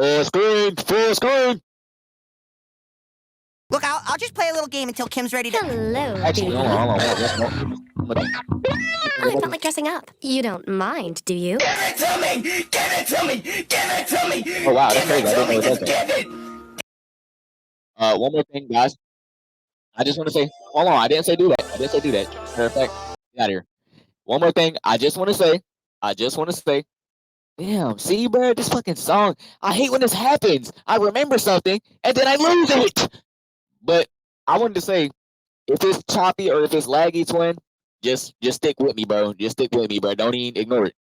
Full screen, full screen. Look, I'll just play a little game until Kim's ready to. Hello, Actually, baby. hold on. I don't like dressing up. You don't mind, do you? Give it to me! Give it to me! Give it to me! Oh wow, that's crazy. I didn't know it does Just that. give it! One more thing, guys. I just want to say, hold on. I didn't say do that. I didn't say do that. Matter of fact, get out of here. One more thing. I just want to say. Damn, see, bro, this fucking song. I hate when this happens. I remember something and then I lose it. But I wanted to say, if it's choppy or if it's laggy, twin, just stick with me, bro. Just stick with me, bro. Don't even ignore it.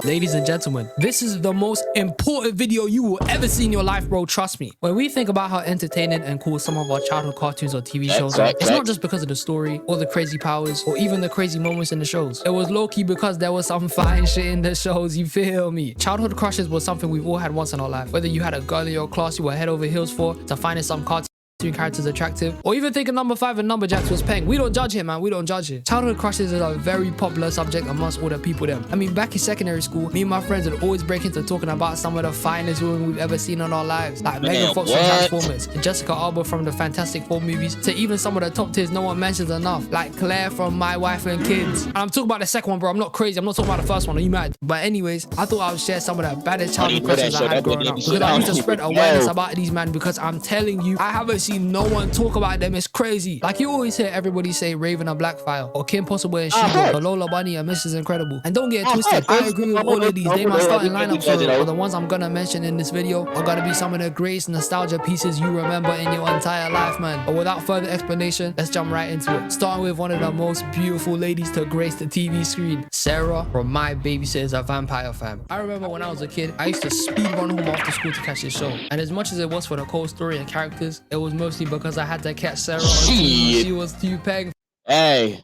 Ladies and gentlemen, this is the most important video you will ever see in your life, bro. Trust me. When we think about how entertaining and cool some of our childhood cartoons or TV shows are, it's not just because of the story or the crazy powers or even the crazy moments in the shows. It was low-key because there was some fine shit in the shows, you feel me? Childhood crushes was something we've all had once in our life. Whether you had a girl in your class you were head over heels for, to finding some cartoon characters attractive, or even thinking number 5 and Numberjacks was peng. We don't judge it, man. We don't judge it. Childhood crushes is a very popular subject amongst all the people them. I mean, back in secondary school, me and my friends would always break into talking about some of the finest women we've ever seen in our lives, like Megan Fox from Transformers, Jessica Alba from the Fantastic Four movies, to even some of the top tiers no one mentions enough, like Claire from My Wife and Kids. And I'm talking about the second one, bro. I'm not crazy. I'm not talking about the first one. Are you mad? But anyways, I thought I would share some of the baddest childhood crushes I had growing up, because I need to spread awareness about these men, because I'm telling you, I haven't seen no one talk about them. It's crazy. Like, you always hear everybody say Raven or Blackfire or Kim Possible and She-Hulk or Lola Bunny and Mrs. Incredible. And don't get it twisted, I agree with all of these. They my starting lineup, but the ones I'm gonna mention in this video are gonna be some of the greatest nostalgia pieces you remember in your entire life, man. But without further explanation, let's jump right into it. Starting with one of the most beautiful ladies to grace the TV screen, Sarah from My Babysitter's a Vampire, fam. I remember when I was a kid, I used to speed run home after school to catch this show. And as much as it was for the cool story and characters, it was mostly because I had to catch Sarah on TV when she was too peg. Hey,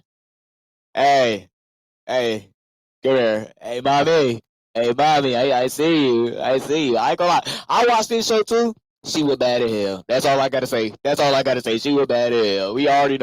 come here. Hey, mommy. I see you. I ain't gonna lie. I watched this show too. She was bad as hell. That's all I gotta say. She was bad as hell. We already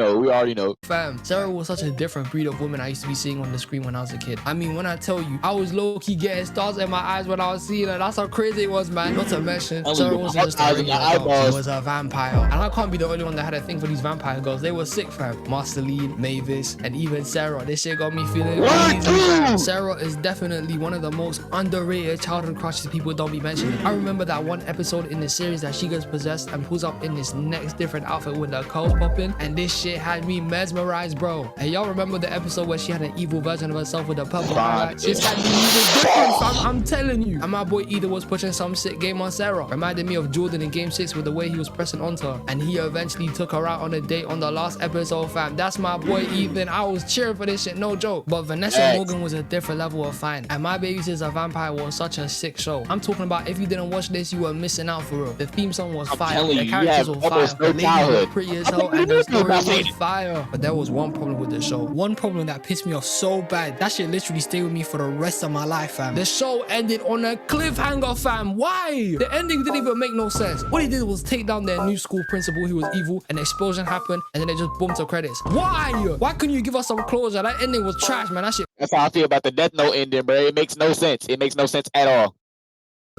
know. Fam, Sarah was such a different breed of woman I used to be seeing on the screen when I was a kid. I mean, when I tell you, I was low-key getting stars in my eyes when I was seeing her. That's how crazy it was, man. Not to mention, Sarah wasn't just a regular girl. She was a vampire. And I can't be the only one that had a thing for these vampire girls. They were sick, fam. Marceline, Mavis, and even Sarah. This shit got me feeling amazing, fam. Sarah is definitely one of the most underrated childhood crushes people don't be mentioning. I remember that one episode in the series that she gets possessed and pulls up in this next different outfit with the curls popping, and this shit had me mesmerized, bro. And y'all remember the episode where she had an evil version of herself with the purple highlights? This had me even different, fam. I'm telling you. And my boy Either was pushing some sick game on Sarah. Reminded me of Jordan in Game 6 with the way he was pressing onto her, and he eventually took her out on a date on the last episode, fam. That's my boy Ethan. I was cheering for this shit, no joke. But Vanessa Morgan was a different level of fine, and My Babysitter's a Vampire was such a sick show. I'm talking about, if you didn't watch this, you were missing out for real. The theme song was fire, the characters were fire, the lady was pretty as hell, and the story was fire. But there was one problem with the show. One problem that pissed me off so bad. That shit literally stayed with me for the rest of my life, fam. The show ended on a cliffhanger, fam. Why? The ending didn't even make no sense. What he did was take down their new school principal who was evil, an explosion happened, and then they just boom to credits. Why? Why couldn't you give us some closure? That ending was trash, man. That shit. That's how I feel about the Death Note ending, bro. It makes no sense. It makes no sense at all.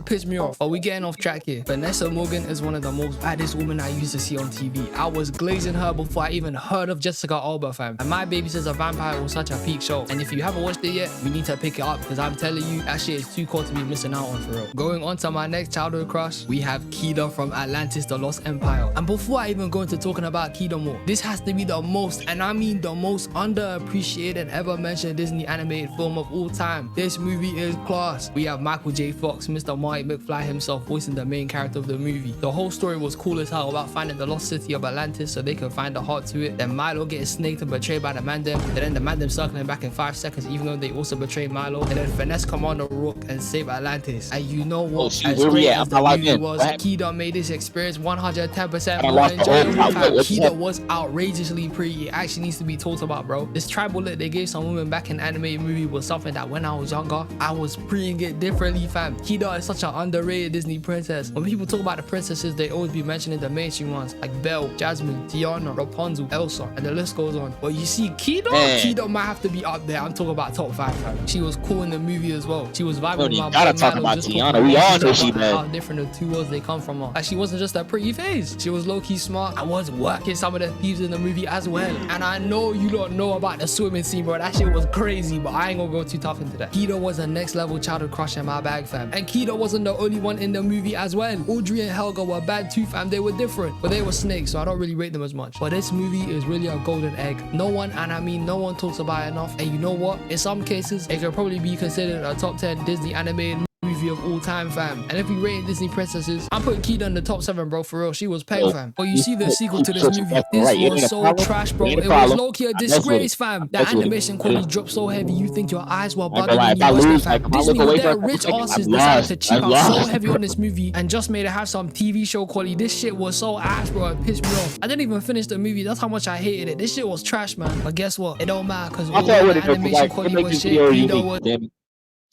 Pissed me off. Are we getting off track here? Vanessa Morgan is one of the most baddest women I used to see on TV. I was glazing her before I even heard of Jessica Alba, fam. And My Babysitter's a Vampire was such a peak show. And if you haven't watched it yet, we need to pick it up, because I'm telling you, that shit is too cool to be missing out on, for real. Going on to my next childhood crush, we have Kida from Atlantis, The Lost Empire. And before I even go into talking about Kida more, this has to be the most, and I mean the most, underappreciated and ever mentioned Disney animated film of all time. This movie is class. We have Michael J. Fox, Mr. Marty McFly himself, voicing the main character of the movie. The whole story was cool as hell about finding the lost city of Atlantis so they could find the heart to it. Then Milo getting snaked and betrayed by the Mandem. And then the Mandem circling back in 5 seconds, even though they also betrayed Milo. And then finesse Commander Rook and save Atlantis. And you know what? As great as the movie was, Kida made this experience 110% more enjoyable. Kida was outrageously pretty. It actually needs to be talked about, bro. This tribal look they gave some women back in the animated movie was something that when I was younger, I was preying it differently, fam. Kida is such such an underrated Disney princess. When people talk about the princesses, they always be mentioning the mainstream ones like Belle, Jasmine, Tiana, Rapunzel, Elsa, and the list goes on. But you see, Keto might have to be up there. I'm talking about top 5, fam. She was cool in the movie as well. She was vibing with my gotta talk Milo, about just Tiana. We all know she how bad. different the two worlds they come from. Like, she wasn't just a pretty face. She was low-key smart. I was working some of the thieves in the movie as well. And I know you don't know about the swimming scene, bro. That shit was crazy, but I ain't gonna go too tough into that. Keto was a next level childhood crush in my bag, fam. And Keto wasn't the only one in the movie as well. Audrey and Helga were bad too, fam. They were different, but they were snakes, so I don't really rate them as much. But this movie is really a golden egg. No one, and I mean no one, talks about it enough. And you know what? In some cases, it could probably be considered a top 10 Disney animated movie of all time, fam. And if we rate Disney princesses, I'm putting Keto in the top 7, bro, for real. She was peg, fam. But you see the sequel to this movie, this was so trash, bro. It was low-key a disgrace, fam. The animation quality dropped so heavy, you think your eyes were bugging when you watched it, fam. Disney, with their rich asses, decided to cheap out so heavy on this movie and just made it have some TV show quality. This shit was so ass, bro. It pissed me off. I didn't even finish the movie. That's how much I hated it. This shit was trash, man. But guess what? It don't matter, because all the animation quality was shit.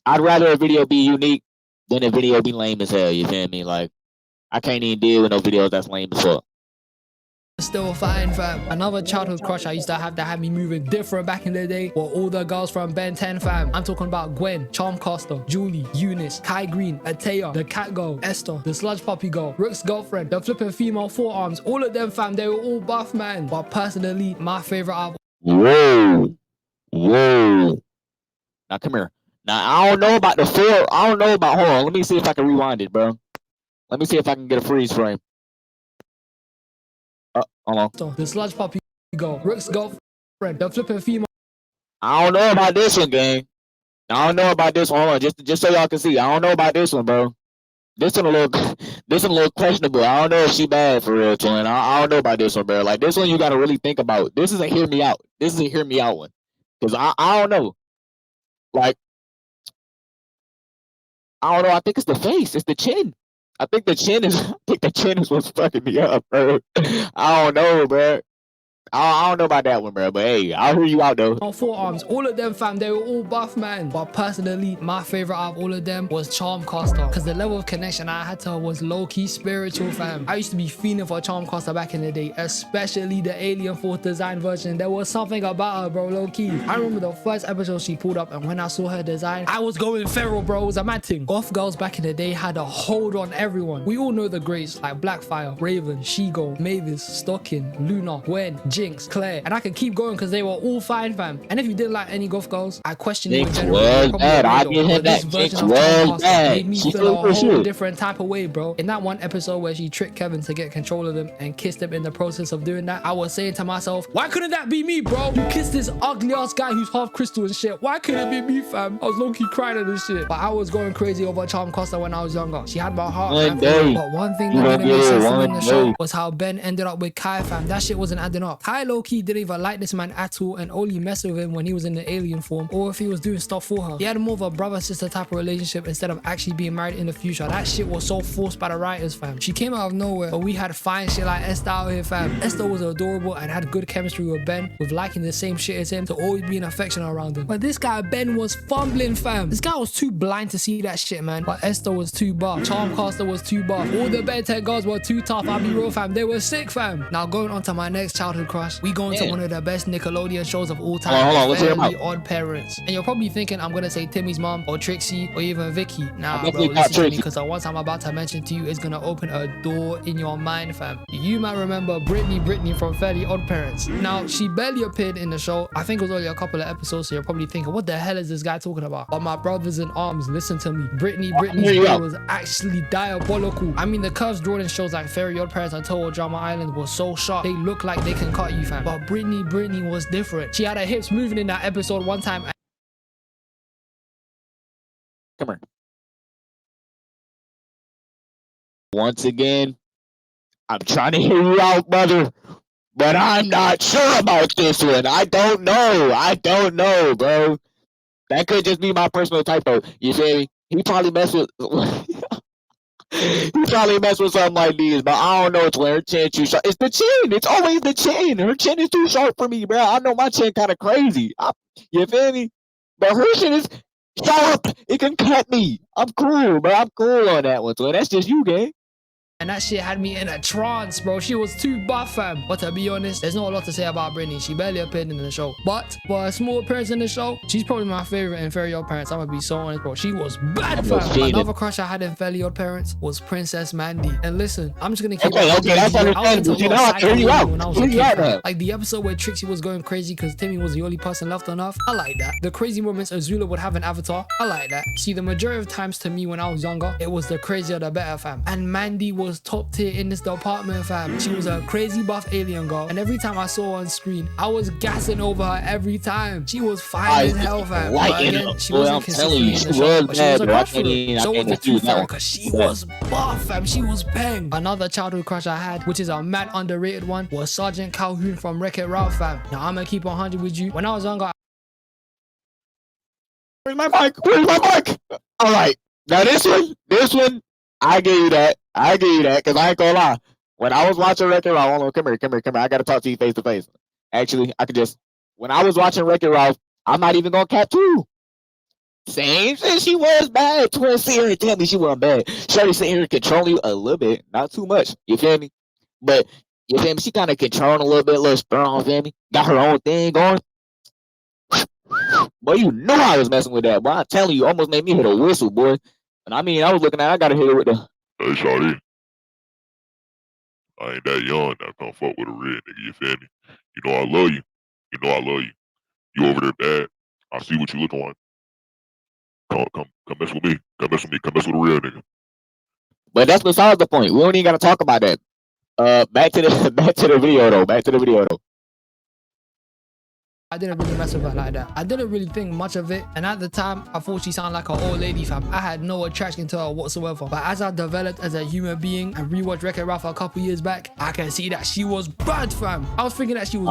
I'd rather a video be unique than a video be lame as hell, you feel me? Like, I can't even deal with no videos that's lame as fuck. Still fine, fam. Another childhood crush I used to have that had me moving different back in the day were all the girls from Ben 10, fam. I'm talking about Gwen, Charmcaster, Julie, Eunice, Kai Green, Atea, the cat girl, Esther, the sludge puppy girl, Rook's girlfriend, the flipping female forearms. All of them, fam, they were all buff, man. But personally, my favorite out. Whoa. Now come here. Now I don't know about the 4. I don't know about. Hold on. Let me see if I can rewind it, bro. Let me see if I can get a freeze frame. Hold on. The sludge puppy girl, Rook's girlfriend, the flipping female. I don't know about this one, gang. I don't know about this one. Hold on, just so y'all can see. I don't know about this one, bro. This one a little questionable. I don't know if she bad for real, twin. I don't know about this one, bro. Like, this one you gotta really think about. This is a hear me out. This is a hear me out one. Cause I don't know. Like, I don't know. I think it's the face. It's the chin. I think the chin is what's fucking me up, bro. I don't know, bro. I don't know about that one, bro. But hey, I'll hear you out though. On forearms, all of them, fam, they were all buff, man. But personally, my favorite out of all of them was Charmcaster, because the level of connection I had to her was low-key spiritual, fam. I used to be fiending for Charmcaster back in the day, especially the Alien 4th design version. There was something about her, bro, low-key. I remember the first episode she pulled up, and when I saw her design, I was going feral, bro. It was a mad thing. Goth girls back in the day had a hold on everyone. We all know the greats like Blackfire, Raven, She-Go, Mavis, Stocking, Luna, Gwen, Jinx, Claire, and I can keep going because they were all fine, fam. And if you didn't like any goth girls, I question you in general. This version of Charmcaster made me feel a whole different type of way, bro. In that one episode where she tricked Kevin to get control of him and kissed him in the process of doing that, I was saying to myself, why couldn't that be me, bro? You kissed this ugly ass guy who's half crystal and shit. Why couldn't it be me, fam? I was low-key crying at this shit. But I was going crazy over Charmcaster when I was younger. She had my heart. But one thing that didn't make sense to me in the show was how Ben ended up with Kai, fam. That shit wasn't adding up. Kai low-key didn't even like this man at all and only messed with him when he was in the alien form or if he was doing stuff for her. He had more of a brother-sister type of relationship instead of actually being married in the future. That shit was so forced by the writers, fam. She came out of nowhere, but we had fine shit like Esther out here, fam. Esther was adorable and had good chemistry with Ben, with liking the same shit as him, to always being affectionate around him. But this guy, Ben, was fumbling, fam. This guy was too blind to see that shit, man. But Esther was too buff. Charmcaster was too buff. All the Ben 10 girls were too tough. I'll be real, fam. They were sick, fam. Now going on to my next childhood crush, we go into one of the best Nickelodeon shows of all time, Fairly Odd Parents. And you're probably thinking I'm gonna say Timmy's mom or Trixie or even Vicky. Nah, bro, listen to me, because the ones I'm about to mention to you is gonna open a door in your mind, fam. You might remember Brittany from Fairly Odd Parents. Now, she barely appeared in the show. I think it was only a couple of episodes, so you're probably thinking, what the hell is this guy talking about? But my brothers in arms, listen to me. Brittany's hair was actually diabolical. I mean, the curves drawn in shows like Fairly Odd Parents and Total Drama Island were so sharp, they look like they can cut you, fam. But Brittany was different. She had her hips moving in that episode one time. Come here. Once again, I'm trying to hear you out, brother, but I'm not sure about this one. I don't know, bro. That could just be my personal typo. You feel me? He probably messed with something like these, but I don't know. It's when her chin too sharp. It's the chin. It's always the chin. Her chin is too sharp for me, bro. I know my chin kind of crazy. You feel me? But her chin is. Show up. It can cut me. I'm cool, bro. I'm cool on that one. So that's just you, gang. And that shit had me in a trance, bro. She was too buff, fam. But to be honest, there's not a lot to say about Brittany. She barely appeared in the show. But for a small appearance in the show, she's probably my favorite in Fairy Odd Parents. I'm gonna be so honest, bro. She was bad, fam. Another crush I had in Fairy Odd Parents was Princess Mandy. And listen, I'm just gonna keep okay, that's understandable. You know, I can hear you out. When I was a kid, like the episode where Trixie was going crazy because Timmy was the only person left on Earth. I like that. The crazy moments Azula would have an avatar. I like that. See, the majority of times to me when I was younger, it was the crazier the better, fam. And Mandy was top tier in this department, fam. She was a crazy buff alien girl, and every time I saw her on screen, I was gassing over her every time. She was fine as hell, fam. But again, she wasn't consistently in the show, but she was a crush for her. So was the two fam, because she was buff, fam. She was bang. Another childhood crush I had, which is a mad underrated one, was Sergeant Calhoun from Wreck-It Ralph, fam. Now I'm gonna keep 100 with you. When I was younger, where's my mic? Where's my mic? All right, now this one, I give you that. Because I ain't gonna lie. When I was watching Wreck-It Ralph, hold on, come here. I gotta talk to you face to face. Actually, when I was watching Wreck-It Ralph, I'm not even gonna cap you. Same shit, she was bad. Twin sit here and tell me she wasn't bad. Shorty sit here and control you a little bit, not too much. You feel me? But you feel me? She kind of controlling a little bit, a little strong. Feel me? Got her own thing going. Boy, you know I was messing with that. Boy, I'm telling you, almost made me hit a whistle, boy. And I mean, I was looking at, I gotta hit her with the. Hey, shawty, I ain't that young now. Come fuck with a red nigga, you feel me? You know I love you. You over there bad. I see what you looking like. Come mess with me. Come mess with a real nigga. But that's besides the point. We don't even gotta talk about that. Back to the video though. I didn't really mess with her like that. I didn't really think much of it, and at the time, I thought she sounded like an old lady, fam. I had no attraction to her whatsoever. But as I developed as a human being and rewatched Wreck-It Ralph a couple years back, I can see that she was bad, fam. I was thinking that she was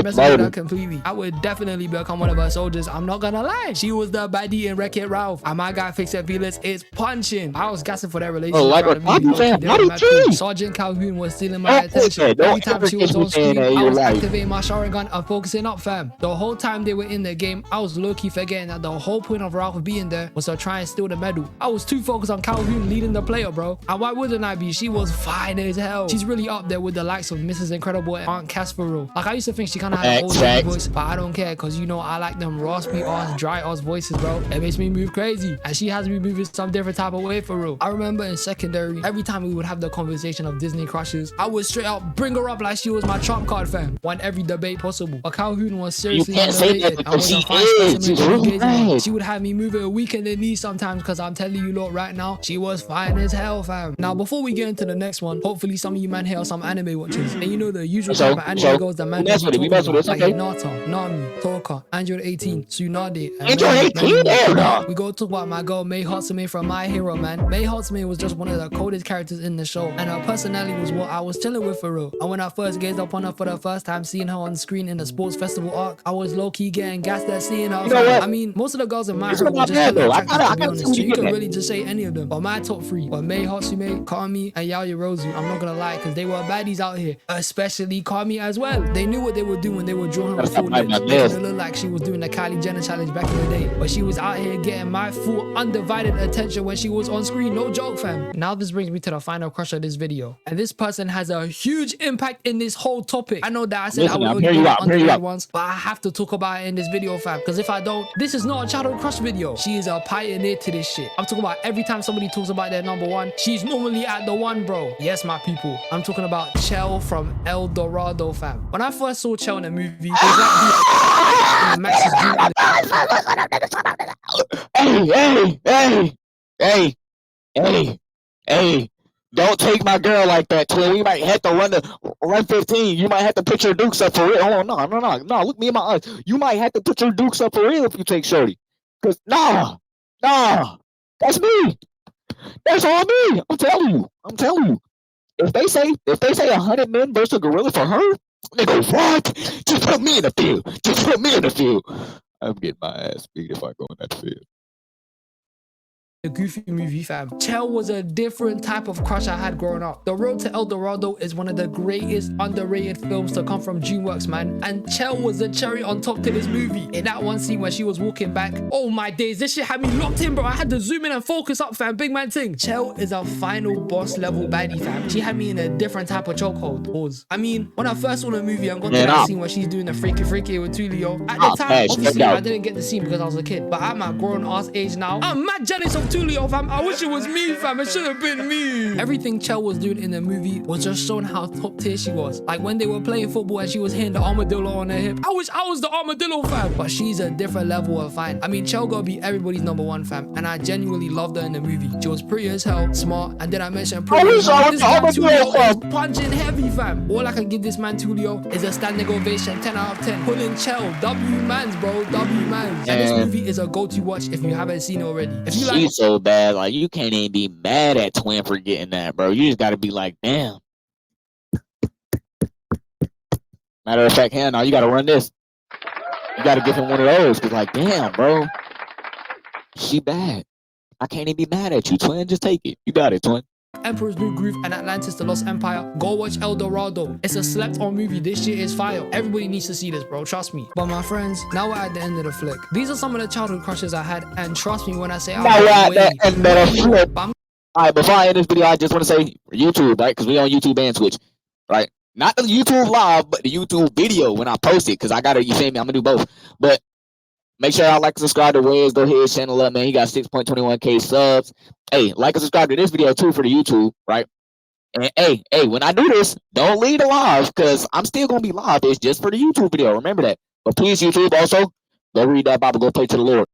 messing with her completely. I would definitely become one of her soldiers. I'm not gonna lie. She was the baddie in Wreck-It Ralph, and my guy Fix It Felix is punching. I was gassing for that relationship. Sergeant Calhoun was stealing my attention. Every time she was on screen, I was activating my Sharingan and focusing up, fam. The whole time they were in the game, I was low-key forgetting that the whole point of Ralph being there was to try and steal the medal. I was too focused on Calhoun leading the player, bro. And why wouldn't I be? She was fine as hell. She's really up there with the likes of Mrs. Incredible and Aunt Cass for real. Like, I used to think she kind of had an old lady voice, but I don't care, because you know I like them raspy ass, dry ass voices, bro. It makes me move crazy, and she has me moving some different type of way for real. I remember in secondary, every time we would have the conversation of Disney crushes, I would straight up bring her up like she was my trump card, fam. Won every debate possible. But Calhoun was seriously underrated. She would have me moving a week in the knee sometimes, because I'm telling you lot right now, she was fine as hell, fam. Now before we get into the next one, hopefully some of you man here are some anime watchers, and you know the usual type of anime girls that man like Hinata, Nami, Toka, Android 18, Tsunade, and Android 18. We go talk about my girl Mei Hatsume from My Hero, man. Mei Hatsume was just one of the coldest characters in the show, and her personality was what I was chilling with for real. And when I first gazed upon her for the first time, seeing her on screen in the sports festival arc, I was low-key getting gassed at seeing her. I mean, most of the girls in My Hero were just attractive, to be honest, so you can really just say any of them. But my top three were Mei Hatsume, Kami, and Yaoyorozu. I'm not gonna lie, because they were baddies out here, especially Kami as well. They knew what they were doing when they were drawing her full lips, making it look like she was doing the Kylie Jenner challenge back in the day. But she was out here getting my full undivided attention when she was on screen, no joke, fam. Now this brings me to the final crush of this video, and this person has a huge impact in this whole topic. I know that I said I would only do the underrated ones, but I have to talk about it in this video, fam, because if I don't, this is not a childhood crush video. She is a pioneer to this shit. I'm talking about every time somebody talks about their number one, she's normally at the one, bro. Yes, my people, I'm talking about Chell from El Dorado, fam. When I first saw Chell in the movie, it was like Max's Hey, don't take my girl like that, twin. We might have to run 15. You might have to put your dukes up for real. Oh, no. Look me in my eyes. You might have to put your dukes up for real if you take Shorty. Cause nah, that's me. That's all me. I'm telling you. If they say 100 men versus a gorilla for her, nigga, what? Just put me in the field. I'm getting my ass beat if I go in that field. the Goofy movie, fam. Chell was a different type of crush I had growing up. The Road to El Dorado is one of the greatest underrated films to come from DreamWorks, man. And Chell was the cherry on top to this movie. In that one scene where she was walking back, oh my days, this shit had me locked in, bro. I had to zoom in and focus up, fam. Big man thing. Chell is a final boss level baddie, fam. She had me in a different type of chokehold. Pause. I mean, when I first saw the movie and got to that scene where she's doing the freaky with Tulio, at the time, obviously, I didn't get the scene because I was a kid. But at my grown ass age now, I'm mad jealous of Tulio, fam. I wish it was me, fam. It should have been me. Everything Chell was doing in the movie was just showing how top tier she was. Like when they were playing football and she was hitting the armadillo on her hip. I wish I was the armadillo, fam. But she's a different level of fine. I mean, Chell gotta be everybody's #1, fam. And I genuinely loved her in the movie. She was pretty as hell, smart, and then I mentioned pretty as hell. This man Tulio is punching heavy, fam. All I can give this man Tulio is a standing ovation, 10 out of 10. Pulling Chell, W mans, bro, W mans. And this movie is a go-to watch if you haven't seen it already. If you like, she's so bad, like you can't even be mad at Twin for getting that, bro. You just gotta be like, damn. Matter of fact, hell no, you gotta run this. You gotta give him one of those, cause like, damn, bro, she bad. I can't even be mad at you, Twin. Just take it. You got it, Twin. Emperor's New Groove and Atlantis The Lost Empire, go watch El Dorado. It's a slept on movie. This shit is fire. Everybody needs to see this, bro. Trust me. But my friends, now we're at the end of the flick. These are some of the childhood crushes I had, and trust me when I say Alright, before I end this video, I just want to say YouTube, right? Because we on YouTube and Twitch, right? Not the YouTube live, but the YouTube video when I post it, because I gotta, you feel me? I'm gonna do both. But make sure y'all like and subscribe to Wiz. Go hit his channel up, man. He got 6.21K subs. Hey, like and subscribe to this video too for the YouTube, right? And hey, when I do this, don't leave the live, because I'm still gonna be live. It's just for the YouTube video. Remember that. But please, YouTube, also, go read that Bible, go pray to the Lord.